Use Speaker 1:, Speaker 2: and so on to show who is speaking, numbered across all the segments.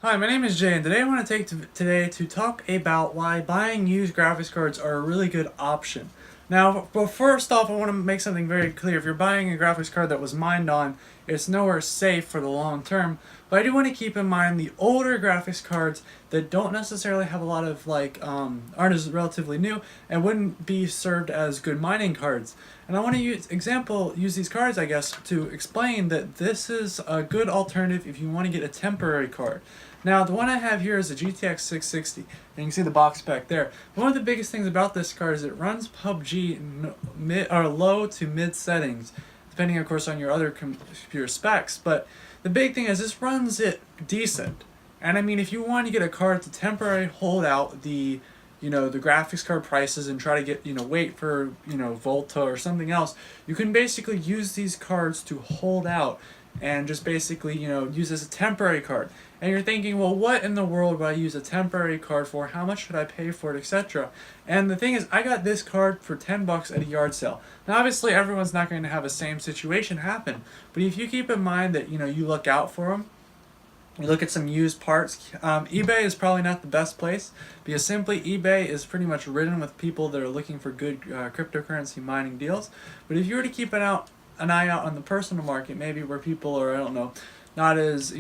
Speaker 1: Hi, my name is Jay, and today I want to take today to talk about why buying used graphics cards are a really good option. Now, but first off, I want to make something very clear. If you're buying a graphics card that was mined on, it's nowhere safe for the long term. But I do want to keep in mind the older graphics cards that don't necessarily have a lot of aren't as relatively new and wouldn't be served as good mining cards. And I want to use these cards, I guess, to explain that this is a good alternative if you want to get a temporary card. Now, the one I have here is a GTX 660, and you can see the box back there. One of the biggest things about this card is it runs PUBG low to mid settings, depending, of course, on your other computer specs. But the big thing is this runs it decent. And I mean, if you want to get a card to temporarily hold out the graphics card prices and try to get, wait for, Volta or something else, you can basically use these cards to hold out and just basically, use as a temporary card. And you're thinking, well, what in the world would I use a temporary card for? How much should I pay for it, etc.? And the thing is, I got this card for $10 at a yard sale. Now, obviously, everyone's not going to have the same situation happen, but if you keep in mind that, you look out for them, you look at some used parts. eBay is probably not the best place because simply eBay is pretty much ridden with people that are looking for good cryptocurrency mining deals. But if you were to keep an eye out on the personal market, maybe where people are, not as,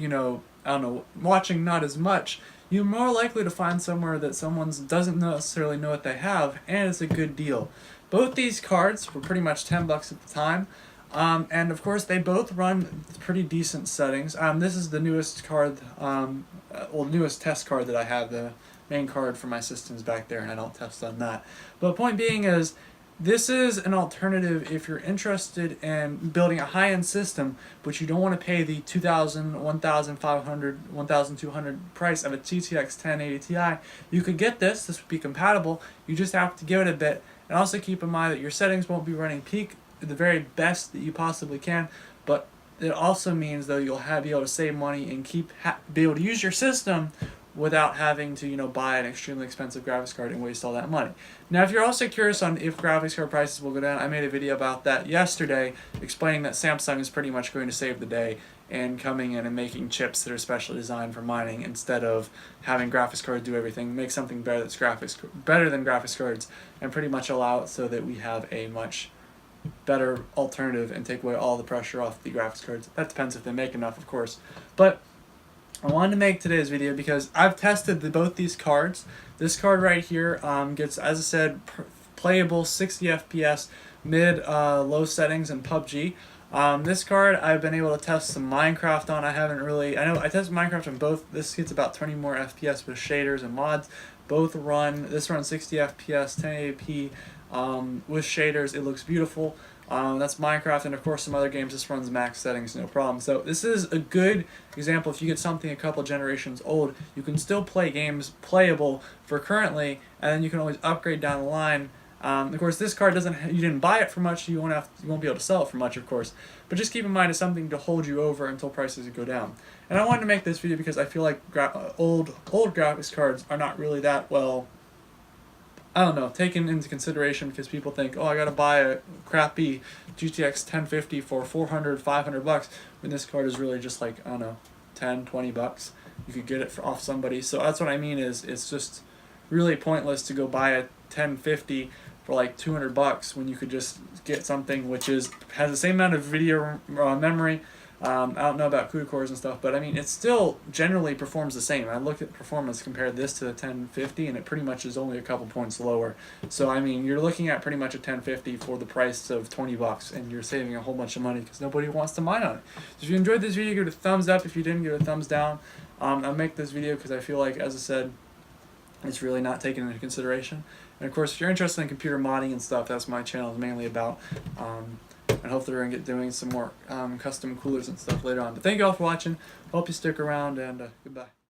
Speaker 1: watching not as much, you're more likely to find somewhere that someone doesn't necessarily know what they have, and it's a good deal. Both these cards were pretty much $10 at the time. And of course, they both run pretty decent settings. This is the newest card, newest test card that I have. The main card for my system's back there, and I don't test on that. But the point being is, this is an alternative if you're interested in building a high-end system, but you don't want to pay the $2,000, $1,500, $1,200 price of a GTX 1080 Ti. You could get this. This would be compatible. You just have to give it a bit. And also keep in mind that your settings won't be running peak the very best that you possibly can, but it also means though you'll be able to save money and be able to use your system without having to buy an extremely expensive graphics card and waste all that money. Now, if you're also curious on if graphics card prices will go down, I made a video about that yesterday explaining that Samsung is pretty much going to save the day and coming in and making chips that are specially designed for mining instead of having graphics cards do everything. Make something better that's better than graphics cards and pretty much allow it so that we have a much better alternative and take away all the pressure off the graphics cards. That depends if they make enough, of course. But I wanted to make today's video because I've tested both these cards. This card right here gets, as I said, playable 60 FPS, low settings in PUBG. This card I've been able to test some Minecraft on. I know I tested Minecraft on both. This gets about 20 more FPS with shaders and mods. This runs 60 FPS, 1080p. With shaders, it looks beautiful. That's Minecraft, and of course some other games this runs max settings, no problem. So this is a good example. If you get something a couple generations old, you can still play games playable for currently, and then you can always upgrade down the line. Of course, this card you didn't buy it for much, you won't be able to sell it for much, of course. But just keep in mind it's something to hold you over until prices go down. And I wanted to make this video because I feel like old graphics cards are not really that well, taken into consideration because people think, oh, I gotta buy a crappy GTX 1050 for $400, $500, when this card is really just like, $10, $20. You could get it off somebody. So that's what I mean is it's just really pointless to go buy a 1050 for like $200 when you could just get something which has the same amount of video memory. I don't know about CUDA cores and stuff, but I mean, it still generally performs the same. I looked at performance, compared this to the 1050, and it pretty much is only a couple points lower. So I mean, you're looking at pretty much a 1050 for the price of $20, and you're saving a whole bunch of money because nobody wants to mine on it. So if you enjoyed this video, give it a thumbs up. If you didn't, give it a thumbs down. I make this video because I feel like, as I said, it's really not taken into consideration. And of course, if you're interested in computer modding and stuff, that's my channel is mainly about. And hopefully we're going to get doing some more custom coolers and stuff later on. But thank you all for watching. Hope you stick around, and goodbye.